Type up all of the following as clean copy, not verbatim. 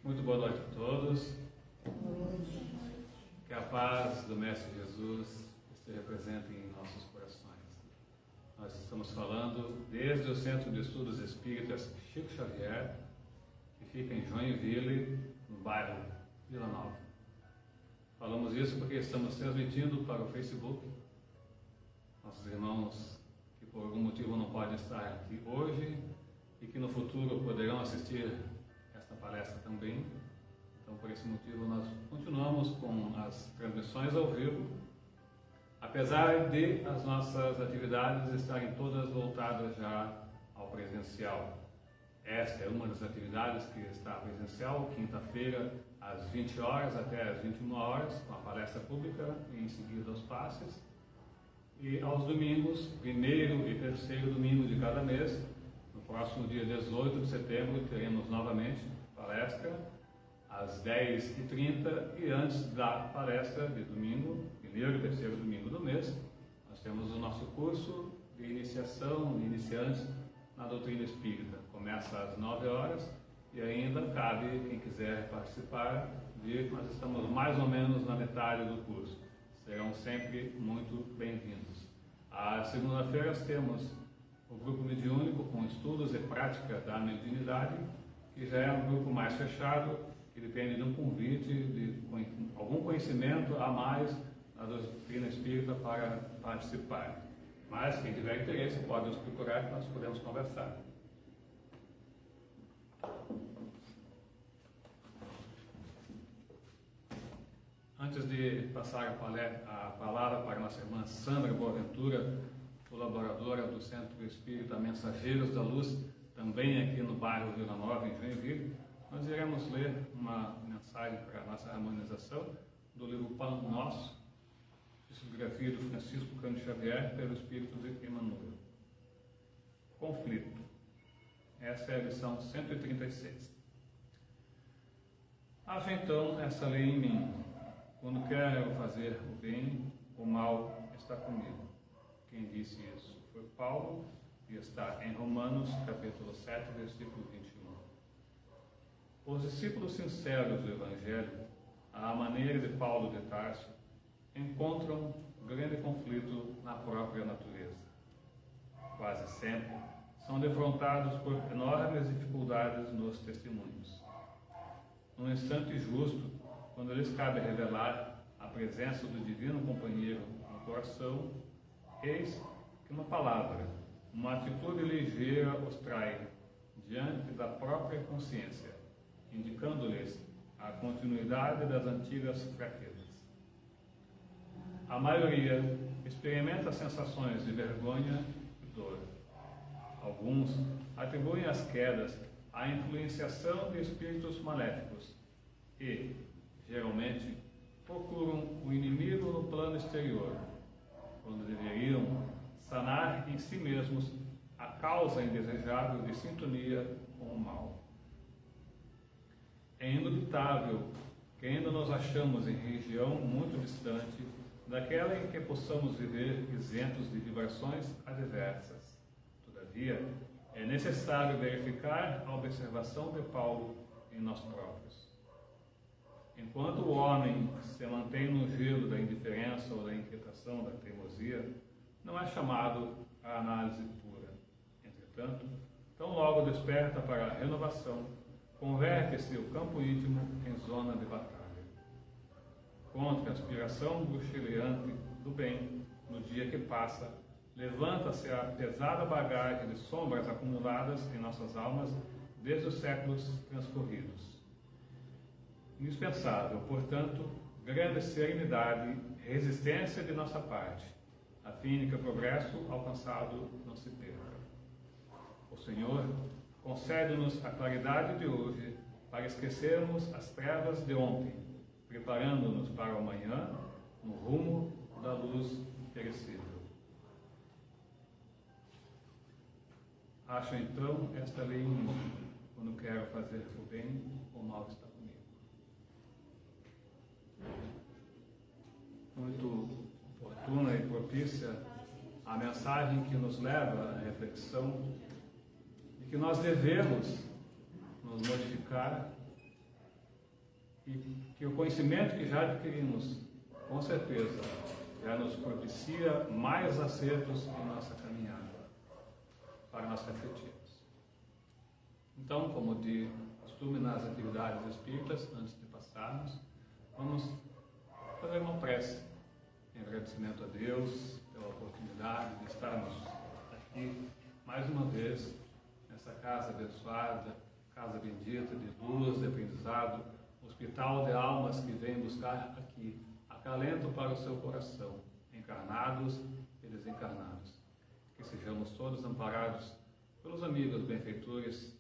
Muito boa noite a todos. Que a paz do Mestre Jesus esteja presente em nossos corações. Nós estamos falando desde o Centro de Estudos Espíritas Chico Xavier, que fica em Joinville, no bairro Vila Nova. Falamos isso porque estamos transmitindo para o Facebook. Nossos irmãos que por algum motivo não podem estar aqui hoje e que no futuro poderão assistir esta palestra também. Então, por esse motivo, nós continuamos com as transmissões ao vivo, apesar de as nossas atividades estarem todas voltadas já ao presencial. Esta é uma das atividades que está presencial, quinta-feira, às 20 horas até às 21 horas, com a palestra pública e em seguida os passes. E aos domingos, primeiro e terceiro domingo de cada mês, no próximo dia 18 de setembro, teremos novamente palestra às 10h30 e antes da palestra de domingo, primeiro e terceiro domingo do mês, nós temos o nosso curso de iniciação de iniciantes na doutrina espírita. Começa às 9 horas e ainda cabe quem quiser participar vir. Nós estamos mais ou menos na metade do curso. Serão sempre muito bem-vindos. Às segunda-feiras temos o grupo mediúnico com estudos e prática da mediunidade, que já é um grupo mais fechado, que depende de um convite, de algum conhecimento a mais na doutrina espírita para participar. Mas quem tiver interesse pode nos procurar que nós podemos conversar. Antes de passar a palavra para a nossa irmã Sandra Boaventura, colaboradora do Centro Espírita Mensageiros da Luz, também aqui no bairro Vila Nova, em Joinville, nós iremos ler uma mensagem para a nossa harmonização do livro Pão Nosso, psicografia do Francisco Cândido Xavier, pelo Espírito de Emmanuel. Conflito. Essa é a lição 136. Haja então essa lei em mim. Quando quero fazer o bem, o mal está comigo. Quem disse isso foi Paulo, e está em Romanos, capítulo 7, versículo 21. Os discípulos sinceros do Evangelho, à maneira de Paulo de Tarso, encontram grande conflito na própria natureza. Quase sempre são defrontados por enormes dificuldades nos testemunhos. Num instante justo, quando lhes cabe revelar a presença do divino companheiro no coração, eis que uma palavra, uma atitude ligeira os trai diante da própria consciência, indicando-lhes a continuidade das antigas fraquezas. A maioria experimenta sensações de vergonha e dor. Alguns atribuem as quedas à influenciação de espíritos maléficos e, geralmente, procuram o inimigo no plano exterior, quando deveriam sanar em si mesmos a causa indesejável de sintonia com o mal. É indubitável que ainda nos achamos em região muito distante daquela em que possamos viver isentos de vibrações adversas. Todavia, é necessário verificar a observação de Paulo em nós próprios. Enquanto o homem se mantém no gelo da indiferença ou da inquietação, da teimosia, não é chamado à análise pura. Entretanto, tão logo desperta para a renovação, converte-se o campo íntimo em zona de batalha. Contra a aspiração bruxuleante do bem, no dia que passa, levanta-se a pesada bagagem de sombras acumuladas em nossas almas desde os séculos transcorridos. Indispensável, portanto, grande serenidade e resistência de nossa parte, a fim de que o progresso alcançado não se perca. O Senhor concede-nos a claridade de hoje para esquecermos as trevas de ontem, preparando-nos para o amanhã no rumo da luz perecível. Acho então esta lei em mim. Quando quero fazer o bem, o mal está comigo. Muito oportuna e propícia a mensagem que nos leva à reflexão de que nós devemos nos modificar e que o conhecimento que já adquirimos, com certeza, já nos propicia mais acertos em nossa caminhada, para nós refletirmos. Então, como de costume nas atividades espíritas, antes de passarmos, vamos fazer uma prece em agradecimento a Deus pela oportunidade de estarmos aqui mais uma vez nessa casa abençoada, casa bendita de luz, de aprendizado, hospital de almas que vem buscar aqui acalento para o seu coração, encarnados e desencarnados. Que sejamos todos amparados pelos amigos benfeitores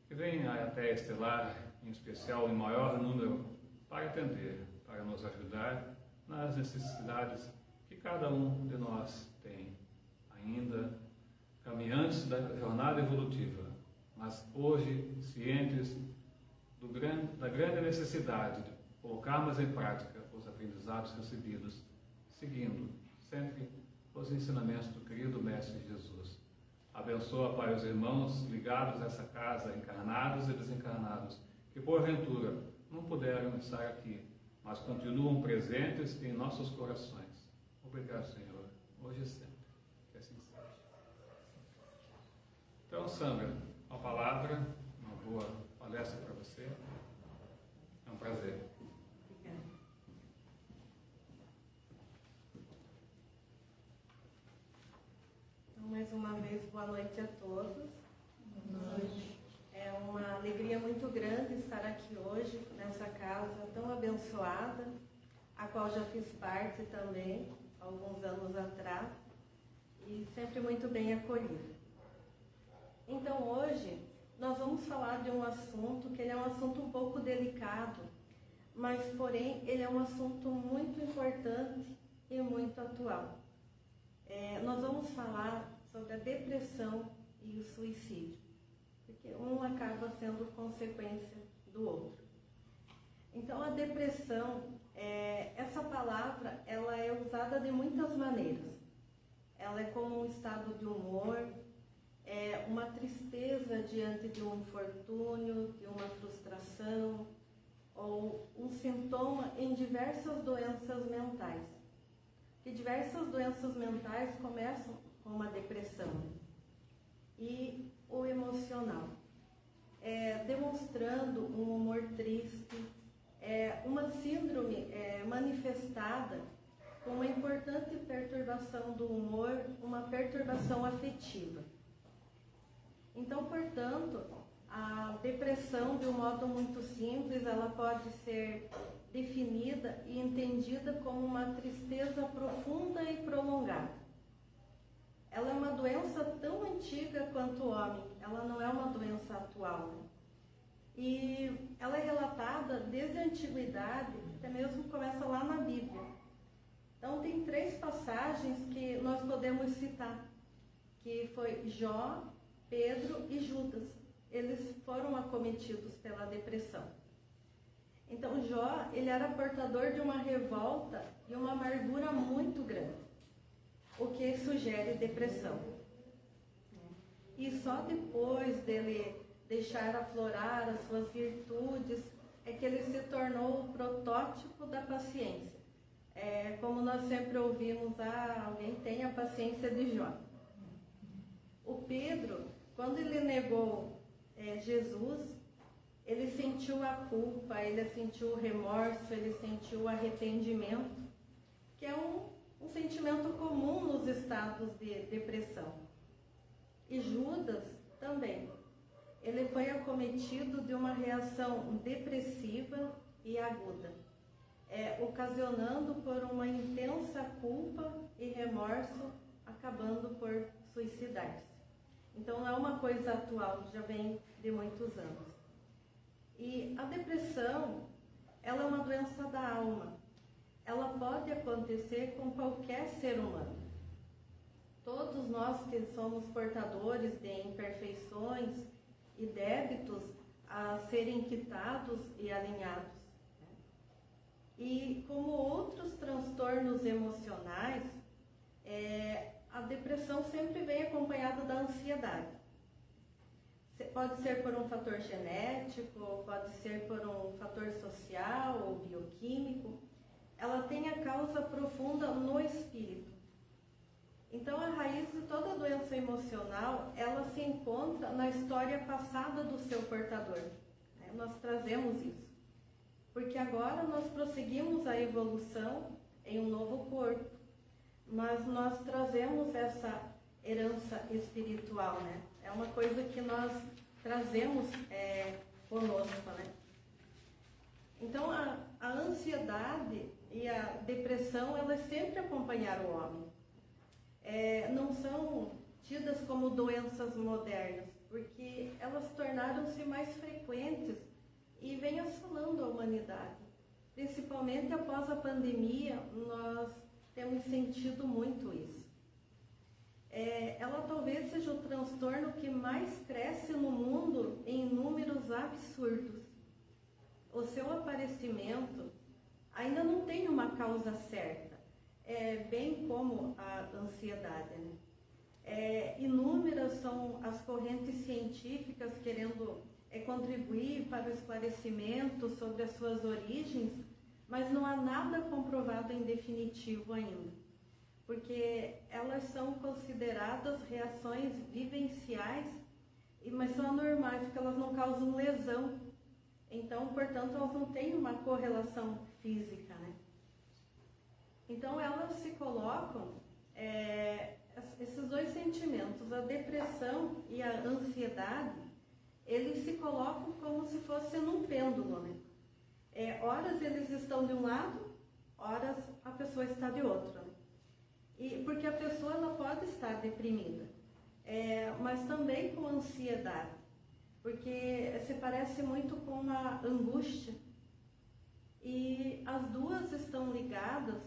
que vêm até este lar, em especial em maior número, para atender, para nos ajudar nas necessidades que cada um de nós tem, ainda caminhantes da jornada evolutiva, mas hoje cientes da grande necessidade de colocarmos em prática os aprendizados recebidos, seguindo sempre os ensinamentos do querido Mestre Jesus. Abençoa, Pai, os irmãos ligados a essa casa, encarnados e desencarnados, que porventura não puderam estar aqui, mas continuam presentes em nossos corações. Obrigado, Senhor, hoje e sempre. Que assim seja. Então, Sandra, uma palavra, uma boa palestra para você. É um prazer. Obrigada. Então, mais uma vez, boa noite a todos. Boa noite. É uma alegria muito grande estar aqui hoje, nessa casa tão abençoada, a qual já fiz parte também, alguns anos atrás, e sempre muito bem acolhida. Então, hoje, nós vamos falar de um assunto que ele é um assunto um pouco delicado, mas, porém, ele é um assunto muito importante e muito atual. Nós vamos falar sobre a depressão e o suicídio, porque um acaba sendo consequência do outro. Então, a depressão, essa palavra, ela é usada de muitas maneiras. Ela é como um estado de humor, uma tristeza diante de um infortúnio, de uma frustração, ou um sintoma em diversas doenças mentais. Que diversas doenças mentais começam com uma depressão. E o emocional, demonstrando um humor triste, uma síndrome manifestada com uma importante perturbação do humor, uma perturbação afetiva. Então, portanto, a depressão, de um modo muito simples, ela pode ser definida e entendida como uma tristeza profunda e prolongada. Ela é uma doença tão antiga quanto o homem, ela não é uma doença atual. E ela é relatada desde a antiguidade, até mesmo começa lá na Bíblia. Então tem 3 passagens que nós podemos citar, que foi Jó, Pedro e Judas. Eles foram acometidos pela depressão. Então Jó, ele era portador de uma revolta e uma amargura muito grande, o que sugere depressão. E só depois dele deixar aflorar as suas virtudes é que ele se tornou o protótipo da paciência. Como nós sempre ouvimos, alguém tem a paciência de Jó. O Pedro, quando ele negou Jesus, ele sentiu a culpa, ele sentiu o remorso, ele sentiu o arrependimento, que é um sentimento comum nos estados de depressão. E Judas também. Ele foi acometido de uma reação depressiva e aguda, ocasionando por uma intensa culpa e remorso, acabando por suicidar-se. Então não é uma coisa atual, já vem de muitos anos. E a depressão, ela é uma doença da alma. Ela pode acontecer com qualquer ser humano. Todos nós que somos portadores de imperfeições e débitos a serem quitados e alinhados. E como outros transtornos emocionais, a depressão sempre vem acompanhada da ansiedade. Pode ser por um fator genético, pode ser por um fator social ou bioquímico. Ela tem a causa profunda no espírito. Então, a raiz de toda doença emocional, ela se encontra na história passada do seu portador. Nós trazemos isso. Porque agora nós prosseguimos a evolução em um novo corpo, mas nós trazemos essa herança espiritual, né? É uma coisa que nós trazemos conosco, né? Então, a ansiedade e a depressão, elas sempre acompanharam o homem. Não são tidas como doenças modernas, porque elas tornaram-se mais frequentes e vêm assolando a humanidade. Principalmente após a pandemia, nós temos sentido muito isso. Ela talvez seja o transtorno que mais cresce no mundo em números absurdos. O seu aparecimento ainda não tem uma causa certa, bem como a ansiedade, né? Inúmeras são as correntes científicas querendo contribuir para o esclarecimento sobre as suas origens, mas não há nada comprovado em definitivo ainda, porque elas são consideradas reações vivenciais, mas são anormais, porque elas não causam lesão. Então, portanto, elas não têm uma correlação física, né? Então, elas se colocam, esses dois sentimentos, a depressão e a ansiedade, eles se colocam como se fosse num pêndulo, né? Horas eles estão de um lado, horas a pessoa está de outro, né? E porque a pessoa ela pode estar deprimida, mas também com ansiedade, porque se parece muito com a angústia, e as duas estão ligadas.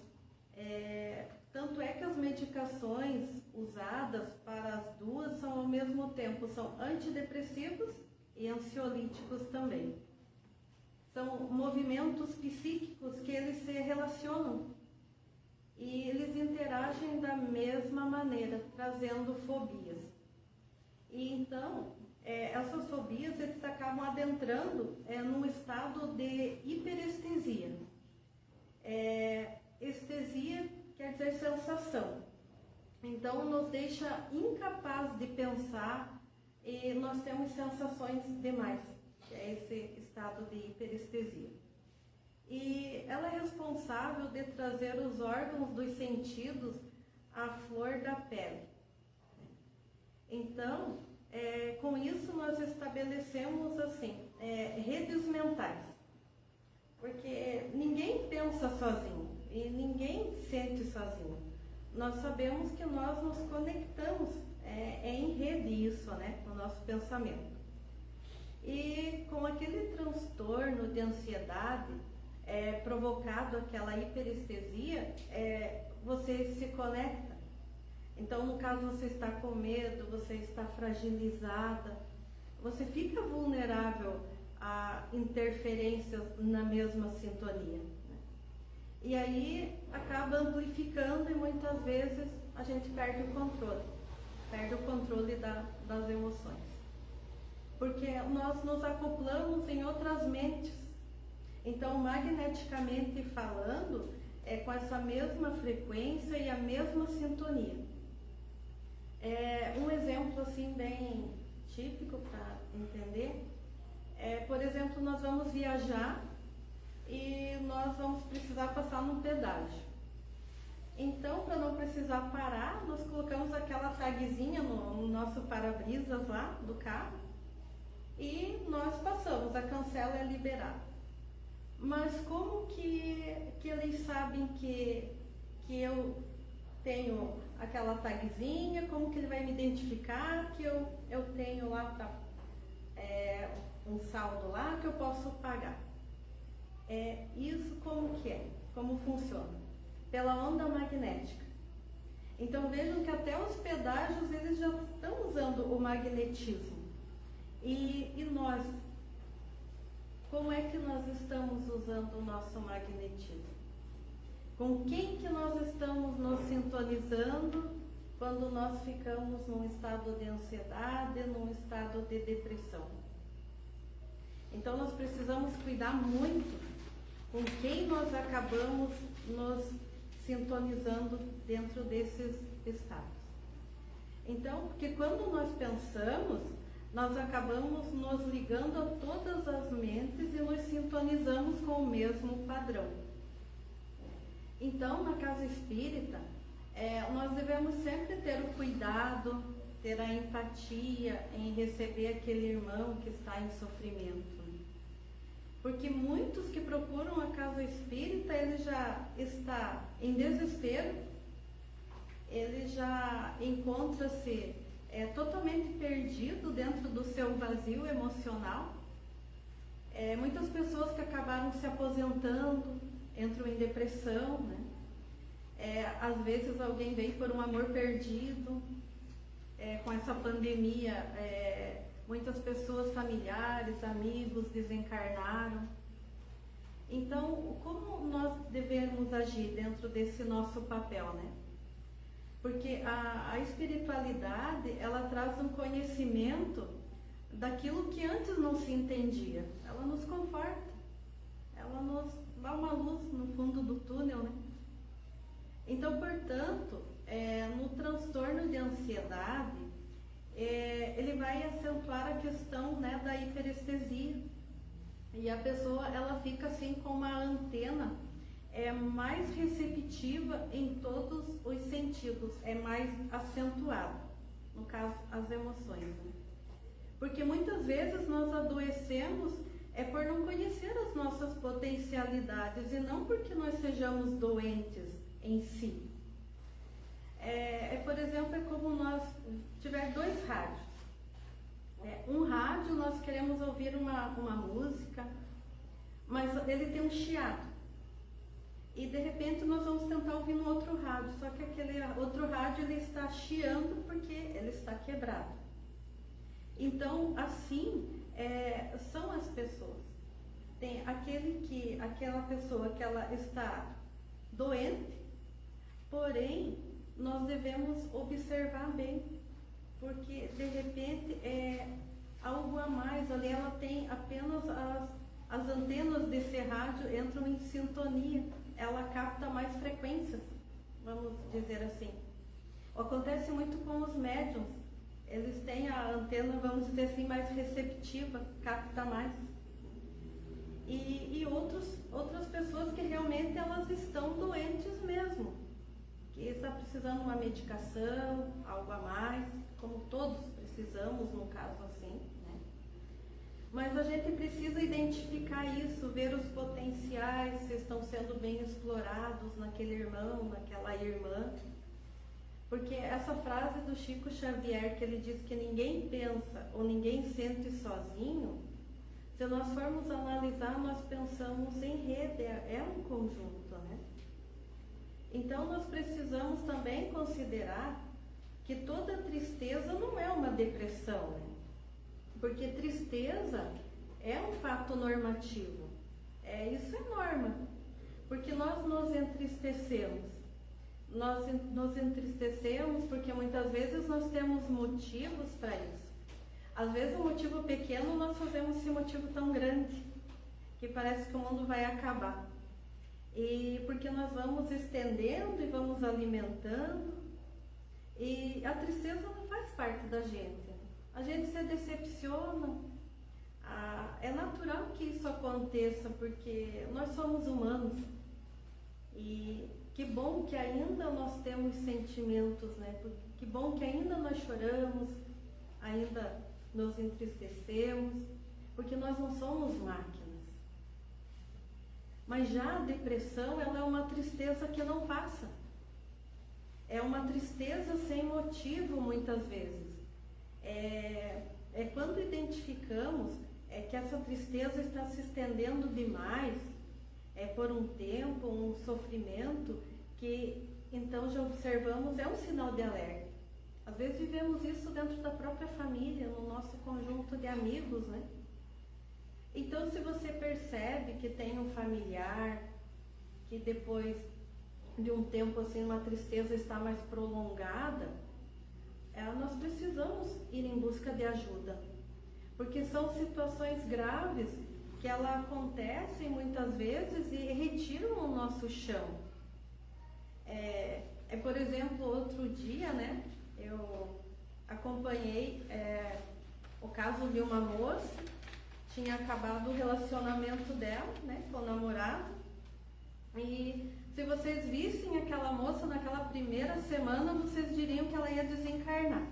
Tanto é que as medicações usadas para as duas são ao mesmo tempo, são antidepressivos e ansiolíticos também. São movimentos psíquicos que eles se relacionam e eles interagem da mesma maneira, trazendo fobias. E então, essas fobias eles acabam adentrando num estado de hiperestesia. Estesia quer dizer sensação. Então, nos deixa incapaz de pensar e nós temos sensações demais, que é esse estado de hiperestesia. E ela é responsável de trazer os órgãos dos sentidos à flor da pele. Então, com isso nós estabelecemos assim, redes mentais, porque ninguém pensa sozinho e ninguém sente sozinho. Nós sabemos que nós nos conectamos em rede isso, né, com o nosso pensamento. E com aquele transtorno de ansiedade provocado aquela hiperestesia, você se conecta. Então, no caso, você está com medo, você está fragilizada, você fica vulnerável a interferências na mesma sintonia, né? E aí acaba amplificando e muitas vezes a gente perde o controle das emoções. Porque nós nos acoplamos em outras mentes. Então, magneticamente falando, com essa mesma frequência e a mesma sintonia. Um exemplo assim bem típico para entender, por exemplo, nós vamos viajar e nós vamos precisar passar num pedágio. Então, para não precisar parar, nós colocamos aquela tagzinha no nosso para-brisas lá do carro e nós passamos, a cancela é liberada. Mas como que eles sabem que eu tenho aquela tagzinha, como que ele vai me identificar que eu tenho lá um saldo lá que eu posso pagar? Isso como que é? Como funciona? Pela onda magnética. Então vejam que até os pedágios eles já estão usando o magnetismo. E nós, como é que nós estamos usando o nosso magnetismo? Com quem que nós estamos nos sintonizando quando nós ficamos num estado de ansiedade, num estado de depressão. Então nós precisamos cuidar muito com quem nós acabamos nos sintonizando dentro desses estados. Então, porque quando nós pensamos, nós acabamos nos ligando a todas as mentes e nos sintonizamos com o mesmo padrão. Então, na casa espírita, nós devemos sempre ter o cuidado, ter a empatia em receber aquele irmão que está em sofrimento. Porque muitos que procuram a casa espírita, ele já está em desespero, ele já encontra-se totalmente perdido dentro do seu vazio emocional. Muitas pessoas que acabaram se aposentando entram em depressão, né? Às vezes alguém veio por um amor perdido. Com essa pandemia, muitas pessoas, familiares, amigos, desencarnaram. Então, como nós devemos agir dentro desse nosso papel, né? Porque a espiritualidade, ela traz um conhecimento daquilo que antes não se entendia. Ela nos conforta, ela nos dá uma luz no fundo do túnel, né? Então, portanto, no transtorno de ansiedade, ele vai acentuar a questão, né, da hiperestesia. E a pessoa, ela fica assim com uma antena mais receptiva em todos os sentidos, mais acentuada, no caso, as emoções, né? Porque muitas vezes nós adoecemos por não conhecer as nossas potencialidades e não porque nós sejamos doentes em si. Por exemplo, como nós tiver dois rádios. Um rádio, nós queremos ouvir uma música, mas ele tem um chiado. E de repente nós vamos tentar ouvir no outro rádio, só que aquele outro rádio ele está chiando porque ele está quebrado. Então, assim são as pessoas. Tem aquela pessoa que ela está doente, porém nós devemos observar bem, porque de repente algo a mais ali, ela tem apenas as antenas desse rádio entram em sintonia, ela capta mais frequências, vamos dizer assim. Acontece muito com os médiums, eles têm a antena, vamos dizer assim, mais receptiva, capta mais. E outras pessoas que realmente elas estão doentes mesmo, que está precisando de uma medicação, algo a mais, como todos precisamos no caso assim, né? Mas a gente precisa identificar isso, ver os potenciais, se estão sendo bem explorados naquele irmão, naquela irmã. Porque essa frase do Chico Xavier, que ele diz que ninguém pensa ou ninguém sente sozinho, se nós formos analisar, nós pensamos em rede, um conjunto, né? Então nós precisamos também considerar que toda tristeza não é uma depressão, né? Porque tristeza é um fato normativo, isso é norma, porque nós nos entristecemos. Nós nos entristecemos porque muitas vezes nós temos motivos para isso. Às vezes um motivo pequeno nós fazemos esse motivo tão grande que parece que o mundo vai acabar. E porque nós vamos estendendo e vamos alimentando, e a tristeza não faz parte da gente. A gente se decepciona. É natural que isso aconteça porque nós somos humanos. E que bom que ainda nós temos sentimentos, né? Que bom que ainda nós choramos, ainda nos entristecemos, porque nós não somos máquinas. Mas já a depressão, ela é uma tristeza que não passa. É uma tristeza sem motivo, muitas vezes. Quando identificamos que essa tristeza está se estendendo demais, por um tempo, um sofrimento, que então já observamos, é um sinal de alerta. Às vezes vivemos isso dentro da própria família, no nosso conjunto de amigos, né? Então, se você percebe que tem um familiar, que depois de um tempo assim, uma tristeza está mais prolongada, nós precisamos ir em busca de ajuda, porque são situações graves que ela acontecem muitas vezes e retiram o nosso chão. Por exemplo, outro dia, né, eu acompanhei o caso de uma moça, tinha acabado o relacionamento dela, né, com o namorado, e se vocês vissem aquela moça naquela primeira semana, vocês diriam que ela ia desencarnar,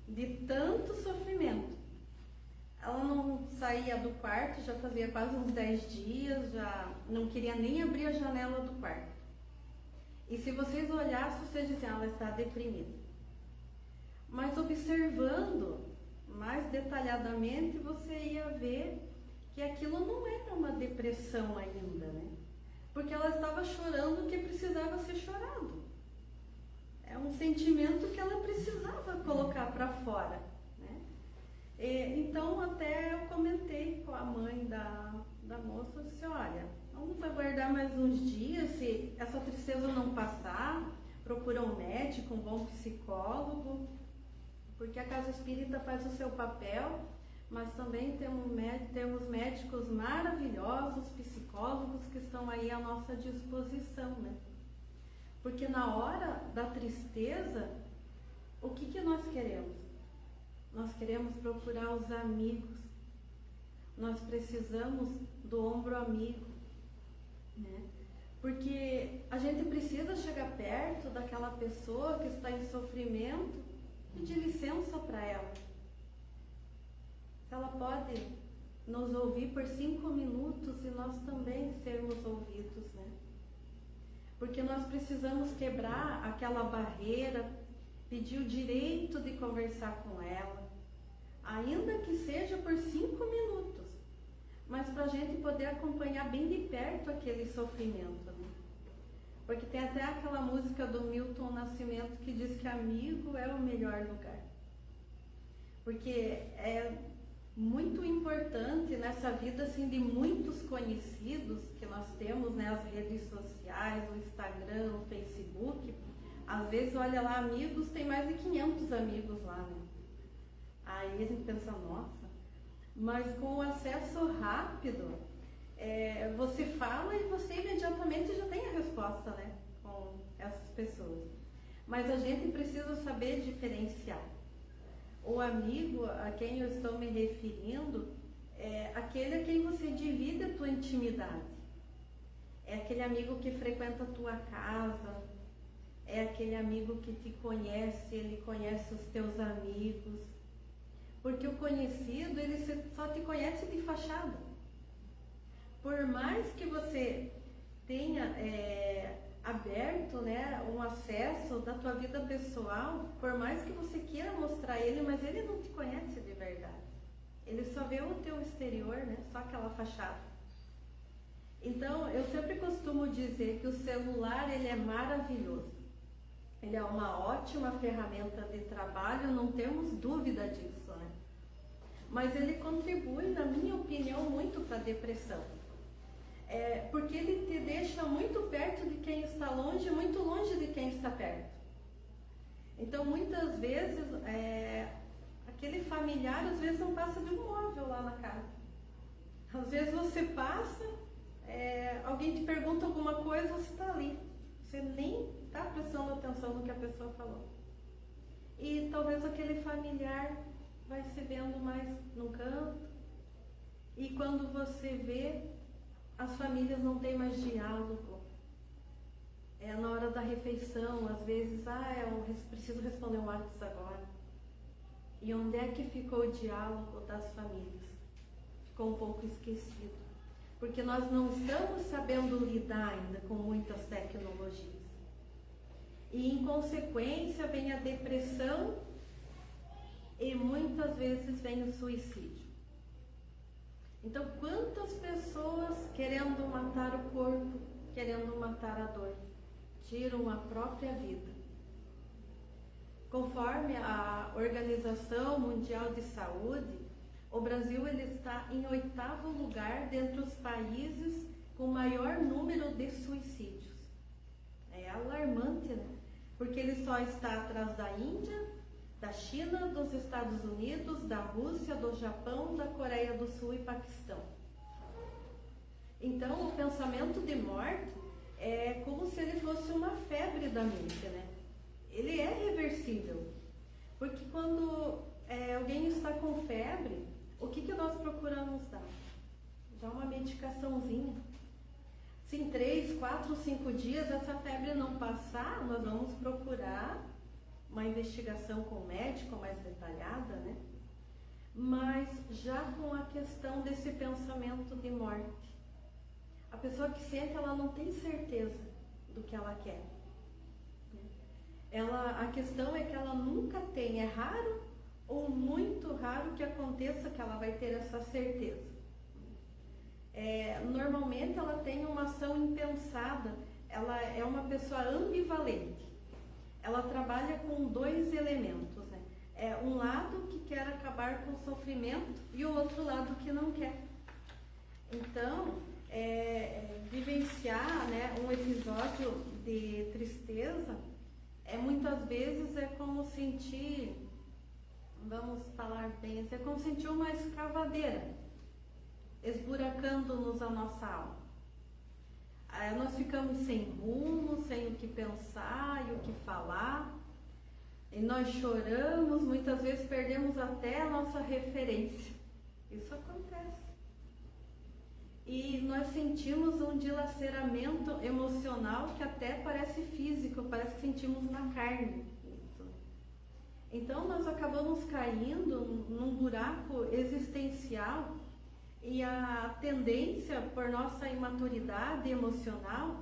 de tanto sofrimento. Ela não saía do quarto, já fazia quase uns 10 dias, já não queria nem abrir a janela do quarto. E se vocês olhassem, vocês diziam, ela está deprimida. Mas observando mais detalhadamente, você ia ver que aquilo não era uma depressão ainda, né? Porque ela estava chorando o que precisava ser chorado. É um sentimento que ela precisava colocar para fora, né? Então, até eu comentei com a mãe da moça, disse, olha, vamos aguardar mais uns dias, se essa tristeza não passar, procura um médico, um bom psicólogo, porque a Casa Espírita faz o seu papel, mas também temos médicos maravilhosos, psicólogos que estão aí à nossa disposição, né? Porque na hora da tristeza, o que nós queremos? Nós queremos procurar os amigos, nós precisamos do ombro amigo, né? Porque a gente precisa chegar perto daquela pessoa que está em sofrimento, pedir licença para ela. Se ela pode nos ouvir por 5 minutos e nós também sermos ouvidos, né? Porque nós precisamos quebrar aquela barreira, pedir o direito de conversar com ela, ainda que seja por 5 minutos, mas para a gente poder acompanhar bem de perto aquele sofrimento, né? Porque tem até aquela música do Milton Nascimento que diz que amigo é o melhor lugar. Porque é muito importante nessa vida assim, de muitos conhecidos que nós temos, né, as redes sociais, o Instagram, o Facebook. Às vezes, olha lá, amigos, tem mais de 500 amigos lá, né? Aí a gente pensa, nossa, mas com o acesso rápido, você fala e você imediatamente já tem a resposta, né, com essas pessoas. Mas a gente precisa saber diferenciar. O amigo a quem eu estou me referindo é aquele a quem você divide a tua intimidade. É aquele amigo que frequenta a tua casa, é aquele amigo que te conhece, ele conhece os teus amigos. Porque o conhecido, ele só te conhece de fachada. Por mais que você tenha aberto, né, um acesso da tua vida pessoal, por mais que você queira mostrar ele, mas ele não te conhece de verdade. Ele só vê o teu exterior, né, só aquela fachada. Então, eu sempre costumo dizer que o celular, ele é maravilhoso. Ele é uma ótima ferramenta de trabalho, não temos dúvida disso, né? Mas ele contribui, na minha opinião, muito para a depressão. Porque ele te deixa muito perto de quem está longe e muito longe de quem está perto. Então, muitas vezes, aquele familiar, às vezes, não passa de um móvel lá na casa. Às vezes você passa, alguém te pergunta alguma coisa, você está ali. Você nem está prestando atenção no que a pessoa falou. E talvez aquele familiar vai se vendo mais num canto. E quando você vê, as famílias não têm mais diálogo. Na hora da refeição, às vezes, eu preciso responder um WhatsApp agora. E onde é que ficou o diálogo das famílias? Ficou um pouco esquecido. Porque nós não estamos sabendo lidar ainda com muitas tecnologias. E, em consequência, vem a depressão e muitas vezes vem o suicídio. Então, quantas pessoas querendo matar o corpo, querendo matar a dor, tiram a própria vida? Conforme a Organização Mundial de Saúde, o Brasil ele está em 8º lugar dentre os países com maior número de suicídios. É alarmante, né? Porque ele só está atrás da Índia, da China, dos Estados Unidos, da Rússia, do Japão, da Coreia do Sul e Paquistão. Então, o pensamento de morte é como se ele fosse uma febre da mente, né? Ele é reversível, porque quando alguém está com febre, o que nós procuramos dar? Dar uma medicaçãozinha. Se em 3, 4, 5 dias essa febre não passar, nós vamos procurar uma investigação com o médico mais detalhada, né? Mas já com a questão desse pensamento de morte. A pessoa que sente, ela não tem certeza do que ela quer. A questão é que ela nunca tem, é raro ou muito raro que aconteça que ela vai ter essa certeza. Normalmente ela tem uma ação impensada, ela é uma pessoa ambivalente. Ela trabalha com 2 elementos, né? Um lado que quer acabar com o sofrimento e o outro lado que não quer. Então, vivenciar, né, um episódio de tristeza muitas vezes é como sentir, vamos falar bem, é como sentir uma escavadeira esburacando-nos a nossa alma. Nós ficamos sem rumo, sem o que pensar e o que falar, e nós choramos, muitas vezes perdemos até a nossa referência. Isso acontece. E nós sentimos um dilaceramento emocional que até parece físico, parece que sentimos na carne. Isso. Então nós acabamos caindo num buraco existencial, e a tendência, por nossa imaturidade emocional,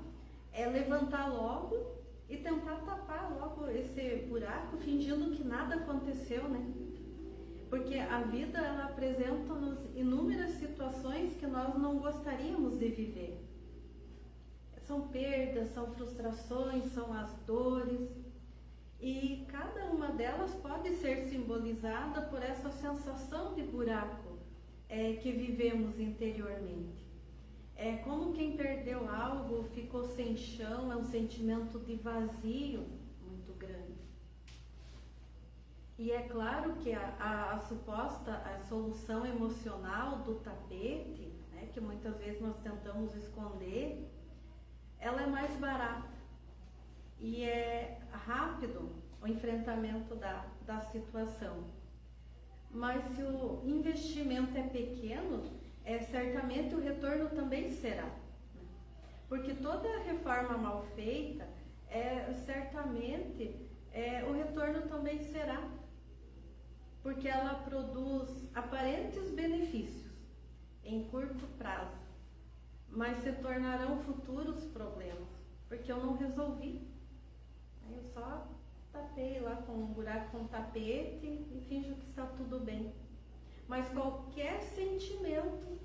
é levantar logo e tentar tapar logo esse buraco, fingindo que nada aconteceu, né? Porque a vida, ela apresenta-nos inúmeras situações que nós não gostaríamos de viver. São perdas, são frustrações, são as dores, e cada uma delas pode ser simbolizada por essa sensação de buraco que vivemos interiormente. É como quem perdeu algo, ficou sem chão, é um sentimento de vazio muito grande. E é claro que a suposta solução emocional do tapete, né, que muitas vezes nós tentamos esconder, ela é mais barata e é rápido o enfrentamento da situação. Mas se o investimento é pequeno, certamente o retorno também será. Né? Porque toda reforma mal feita, certamente o retorno também será. Porque ela produz aparentes benefícios em curto prazo, mas se tornarão futuros problemas, porque eu não resolvi. Eu só tapei lá com um buraco com tapete e finjo que está tudo bem. Mas qualquer sentimento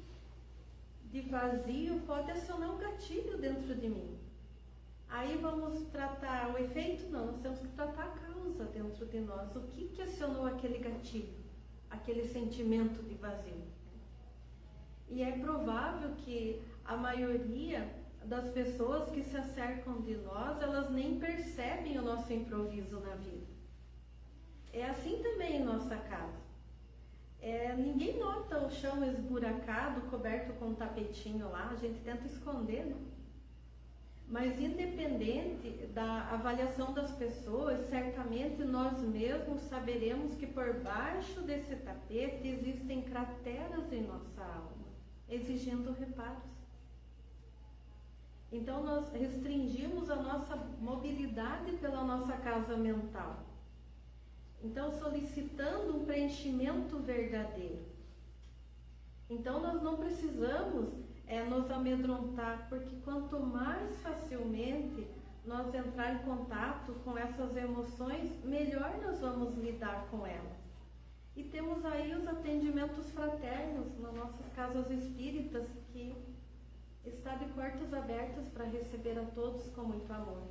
de vazio pode acionar um gatilho dentro de mim. Aí vamos tratar o efeito? Não, nós temos que tratar a causa dentro de nós. O que acionou aquele gatilho, aquele sentimento de vazio? E é provável que a maioria das pessoas que se acercam de nós, elas nem percebem o nosso improviso na vida. É assim também em nossa casa. Ninguém nota o chão esburacado, coberto com um tapetinho lá, a gente tenta esconder, né? Mas independente da avaliação das pessoas, certamente nós mesmos saberemos que por baixo desse tapete existem crateras em nossa alma, exigindo reparos. Então nós restringimos a nossa mobilidade pela nossa casa mental. Então solicitando um preenchimento verdadeiro. Então nós não precisamos nos amedrontar, porque quanto mais facilmente nós entrar em contato com essas emoções, melhor nós vamos lidar com elas. E temos aí os atendimentos fraternos nas nossas casas espíritas, que está de portas abertas para receber a todos com muito amor.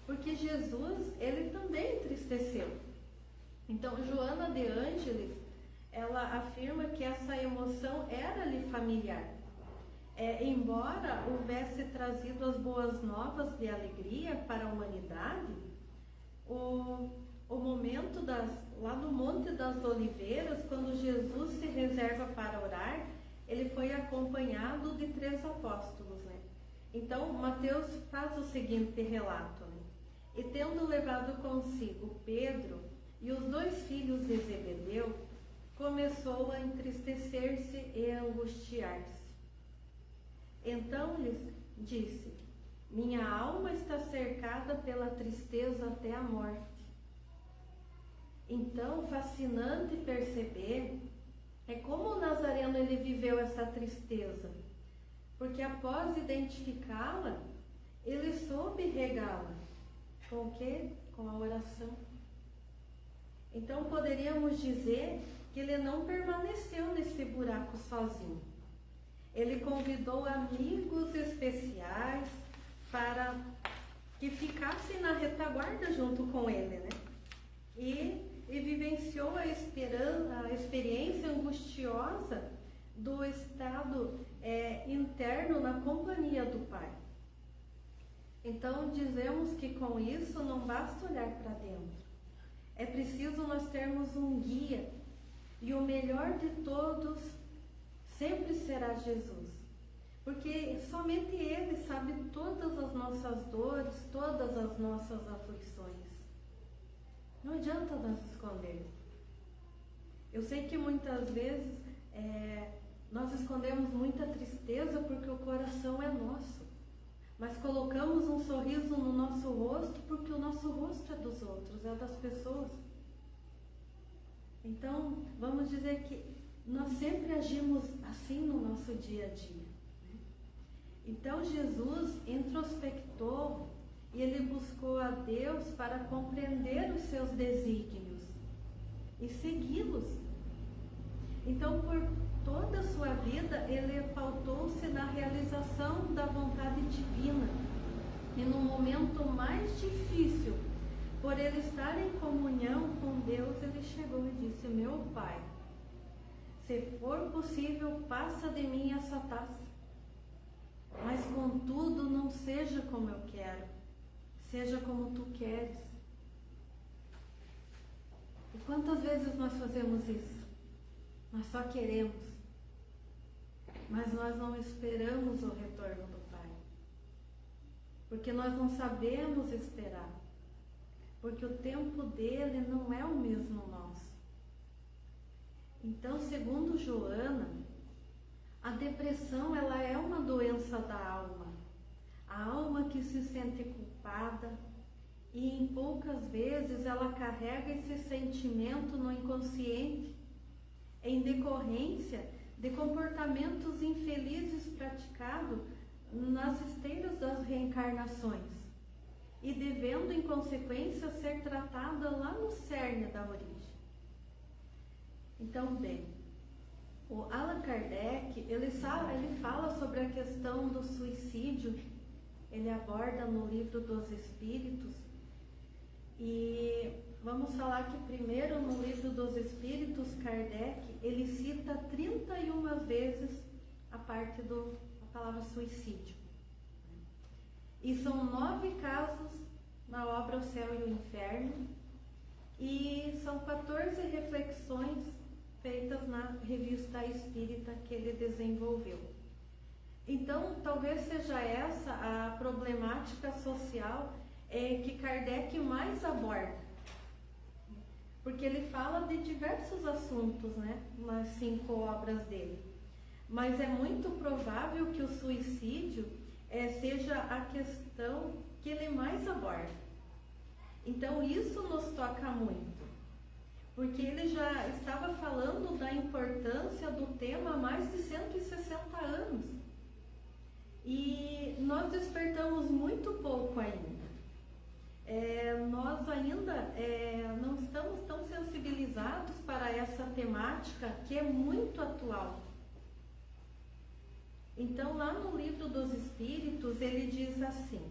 Porque Jesus, ele também entristeceu. Então, Joana de Ângeles, ela afirma que essa emoção era-lhe familiar. Embora houvesse trazido as boas novas de alegria para a humanidade, o momento lá no Monte das Oliveiras, quando Jesus se reserva para orar, ele foi acompanhado de 3 apóstolos, né? Então, Mateus faz o seguinte relato, né? E tendo levado consigo Pedro e os 2 filhos de Zebedeu, começou a entristecer-se e a angustiar-se. Então lhes disse: minha alma está cercada pela tristeza até a morte. Então, fascinante perceber como o Nazareno ele viveu essa tristeza, porque após identificá-la, ele soube regá-la. Com o quê? Com a oração. Então, poderíamos dizer que ele não permaneceu nesse buraco sozinho. Ele convidou amigos especiais para que ficassem na retaguarda junto com ele, né? E vivenciou a experiência angustiosa do estado interno na companhia do Pai. Então, dizemos que com isso não basta olhar para dentro. É preciso nós termos um guia, e o melhor de todos sempre será Jesus. Porque somente Ele sabe todas as nossas dores, todas as nossas aflições. Não adianta nós esconder. Eu sei que muitas vezes nós escondemos muita tristeza porque o coração é nosso. Mas colocamos um sorriso no nosso rosto porque o nosso rosto é dos outros, é das pessoas. Então, vamos dizer que nós sempre agimos assim no nosso dia a dia. Então, Jesus introspectou e ele buscou a Deus para compreender os seus desígnios e segui-los. Então, por toda a sua vida, ele pautou-se na realização da vontade divina. E no momento mais difícil, por ele estar em comunhão com Deus, ele chegou e disse: meu Pai, se for possível, passa de mim essa taça. Mas contudo, não seja como eu quero, seja como tu queres. E quantas vezes nós fazemos isso? Nós só queremos, mas nós não esperamos o retorno do Pai, porque nós não sabemos esperar, porque o tempo dele não é o mesmo nosso. Então, segundo Joana, a depressão ela é uma doença da alma, a alma que se sente culpada, e em poucas vezes ela carrega esse sentimento no inconsciente, em decorrência de comportamentos infelizes praticados nas esteiras das reencarnações e devendo em consequência ser tratada lá no cerne da origem. Então, bem, o Allan Kardec, ele fala sobre a questão do suicídio, ele aborda no Livro dos Espíritos, e vamos falar que primeiro no Livro dos Espíritos, Kardec, ele cita 31 vezes a parte da palavra suicídio. E são 9 casos na obra O Céu e o Inferno, e são 14 reflexões feitas na Revista Espírita que ele desenvolveu. Então, talvez seja essa a problemática social que Kardec mais aborda, porque ele fala de diversos assuntos, né, nas 5 obras dele, mas é muito provável que o suicídio seja a questão que ele mais aborda. Então, isso nos toca muito, porque ele já estava falando da importância do tema há mais de 160 anos. E nós despertamos muito pouco ainda. Nós ainda não estamos tão sensibilizados para essa temática que é muito atual. Então, lá no Livro dos Espíritos, ele diz assim: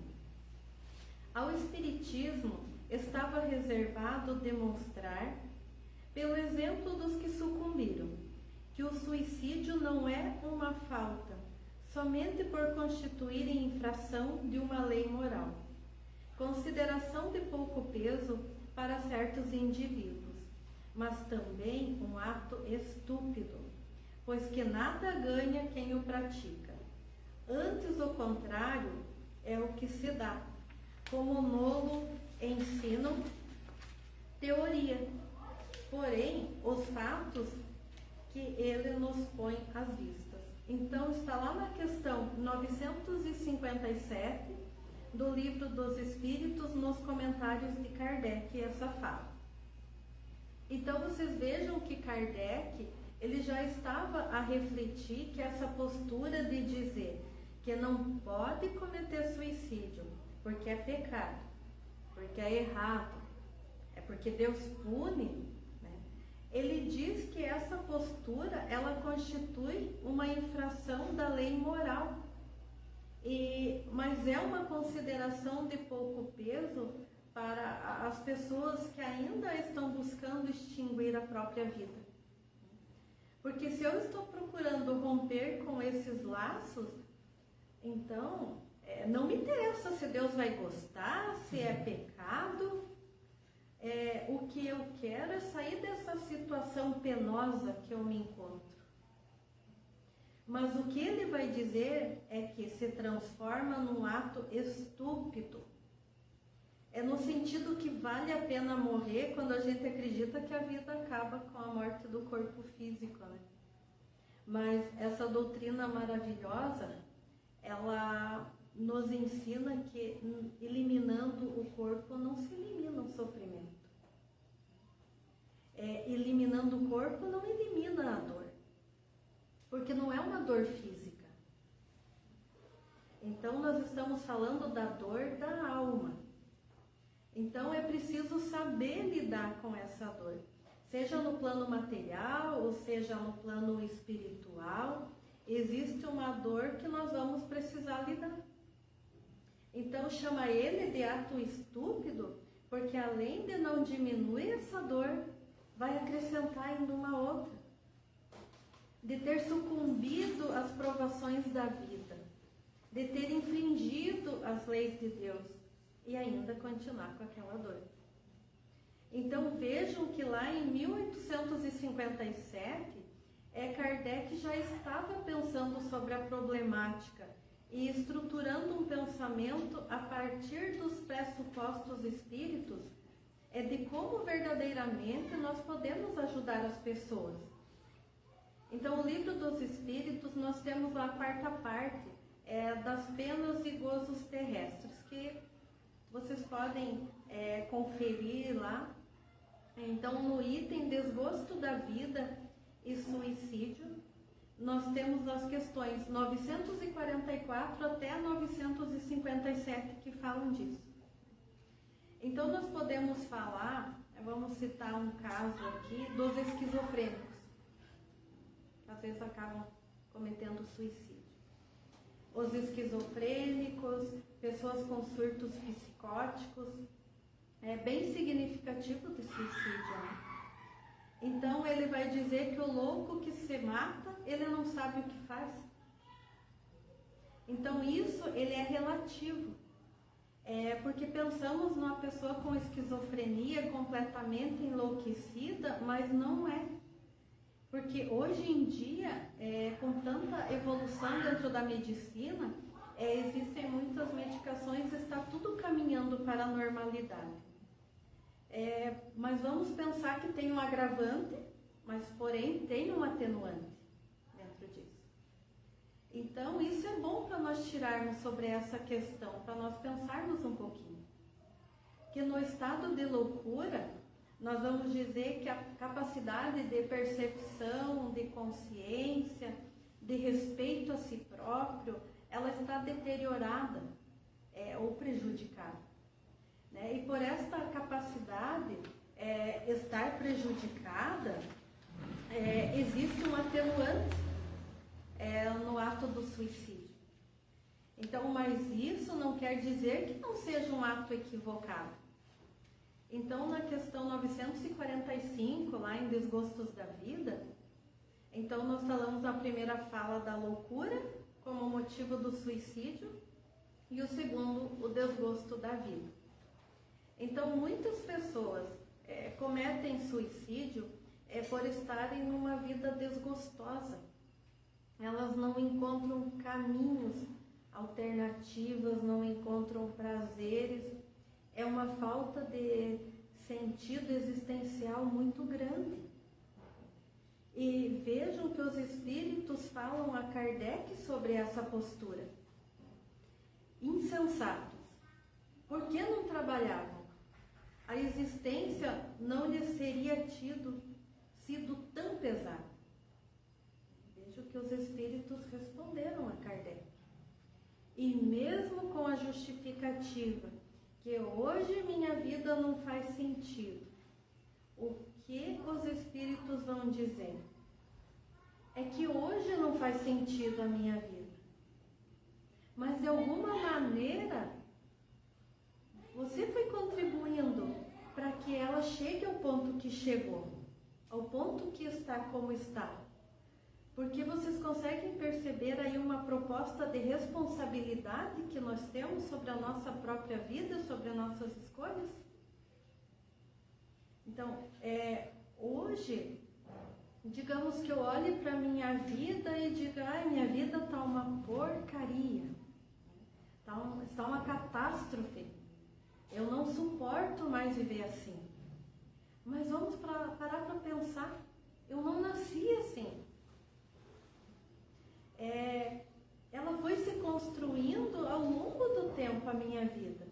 ao Espiritismo estava reservado demonstrar, pelo exemplo dos que sucumbiram, que o suicídio não é uma falta, somente por constituir infração de uma lei moral. Consideração de pouco peso para certos indivíduos, mas também um ato estúpido, pois que nada ganha quem o pratica. Antes, o contrário é o que se dá, como nolo ensino teoria, porém os fatos que ele nos põe às vistas. Então está lá na questão 957 do Livro dos Espíritos, nos comentários de Kardec, essa fala. Então vocês vejam que Kardec, ele já estava a refletir que essa postura de dizer que não pode cometer suicídio porque é pecado, porque é errado, é porque Deus pune, né? Ele diz que essa postura, ela constitui uma infração da lei moral, mas é uma consideração de pouco peso para as pessoas que ainda estão buscando extinguir a própria vida. Porque se eu estou procurando romper com esses laços, então não me interessa se Deus vai gostar, se é pecado. O que eu quero é sair dessa situação penosa que eu me encontro. Mas o que ele vai dizer é que se transforma num ato estúpido. É no sentido que vale a pena morrer quando a gente acredita que a vida acaba com a morte do corpo físico, né? Mas essa doutrina maravilhosa, ela nos ensina que eliminando o corpo não se elimina o sofrimento. Eliminando o corpo não elimina a dor, porque não é uma dor física. Então nós estamos falando da dor da alma. Então é preciso saber lidar com essa dor, seja no plano material ou seja no plano espiritual. Existe uma dor que nós vamos precisar lidar. Então chama ele de ato estúpido, porque além de não diminuir essa dor, vai acrescentar ainda uma outra, de ter sucumbido às provações da vida, de ter infringido as leis de Deus e ainda continuar com aquela dor. Então vejam que lá em 1857, Kardec já estava pensando sobre a problemática e estruturando um pensamento a partir dos pressupostos espíritos de como verdadeiramente nós podemos ajudar as pessoas. Então, o Livro dos Espíritos, nós temos lá a quarta parte das penas e gozos terrestres, que vocês podem conferir lá. Então, no item desgosto da vida e suicídio, nós temos as questões 944 até 957 que falam disso. Então nós podemos falar, vamos citar um caso aqui, dos esquizofrênicos. Às vezes acabam cometendo suicídio. Os esquizofrênicos, pessoas com surtos psicóticos, é bem significativo de suicídio, né? Então ele vai dizer que o louco que se mata, ele não sabe o que faz. Então isso ele é relativo. Porque pensamos numa pessoa com esquizofrenia completamente enlouquecida, mas não é. Porque hoje em dia, com tanta evolução dentro da medicina, existem muitas medicações, está tudo caminhando para a normalidade. Mas vamos pensar que tem um agravante, mas porém tem um atenuante dentro disso. Então isso é bom para nós tirarmos sobre essa questão, para nós pensarmos um pouquinho. Que no estado de loucura, nós vamos dizer que a capacidade de percepção, de consciência, de respeito a si próprio, ela está deteriorada ou prejudicada. Né? E por esta capacidade estar prejudicada, existe um atenuante no ato do suicídio. Então, mas isso não quer dizer que não seja um ato equivocado. Então, na questão 945, lá em Desgostos da Vida, então nós falamos na primeira fala da loucura como motivo do suicídio e o segundo, o desgosto da vida. Então, muitas pessoas cometem suicídio por estarem numa vida desgostosa. Elas não encontram caminhos, alternativas, não encontram prazeres. É uma falta de sentido existencial muito grande. E vejam que os espíritos falam a Kardec sobre essa postura. Insensatos. Por que não trabalhavam? A existência não lhes seria sido tão pesada. Veja que os espíritos responderam a Kardec. E mesmo com a justificativa que hoje minha vida não faz sentido, o que os espíritos vão dizer? É que hoje não faz sentido a minha vida. Mas de alguma maneira, você foi contribuindo para que ela chegue ao ponto que chegou, ao ponto que está como está. Porque vocês conseguem perceber aí uma proposta de responsabilidade que nós temos sobre a nossa própria vida, sobre as nossas escolhas? Então, hoje, digamos que eu olhe para a minha vida e diga, minha vida está uma porcaria, está uma catástrofe, eu não suporto mais viver assim. Mas vamos parar para pensar, eu não nasci assim. Ela foi se construindo ao longo do tempo a minha vida.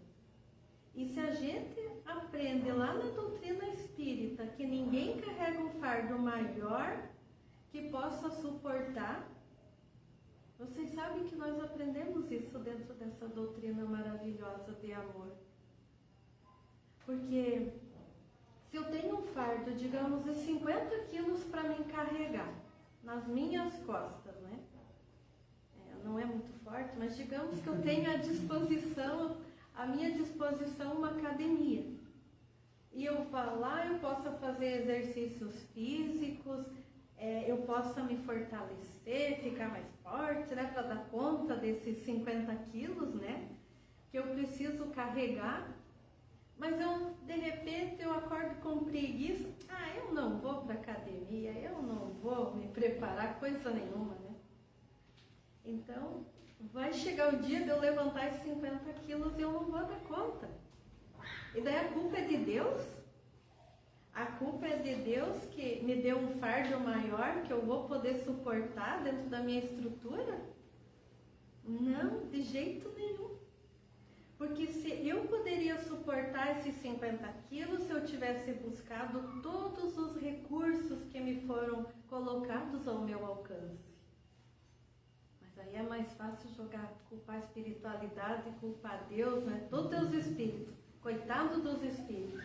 E se a gente aprende lá na doutrina espírita que ninguém carrega um fardo maior que possa suportar, vocês sabem que nós aprendemos isso dentro dessa doutrina maravilhosa de amor. Porque se eu tenho um fardo, digamos, de 50 quilos para me carregar nas minhas costas, né? Não é muito forte, mas digamos que eu tenho à minha disposição uma academia. E eu vou lá, eu posso fazer exercícios físicos, eu posso me fortalecer, ficar mais forte, né, para dar conta desses 50 quilos, né, que eu preciso carregar. Mas de repente eu acordo com preguiça, eu não vou para a academia, eu não vou me preparar, coisa nenhuma, né? Então, vai chegar o dia de eu levantar esses 50 quilos e eu não vou dar conta. E daí a culpa é de Deus? A culpa é de Deus que me deu um fardo maior que eu vou poder suportar dentro da minha estrutura? Não, de jeito nenhum. Porque se eu poderia suportar esses 50 quilos se eu tivesse buscado todos os recursos que me foram colocados ao meu alcance. Aí é mais fácil culpar a espiritualidade, culpar Deus, né? Todos os espíritos, coitado dos espíritos.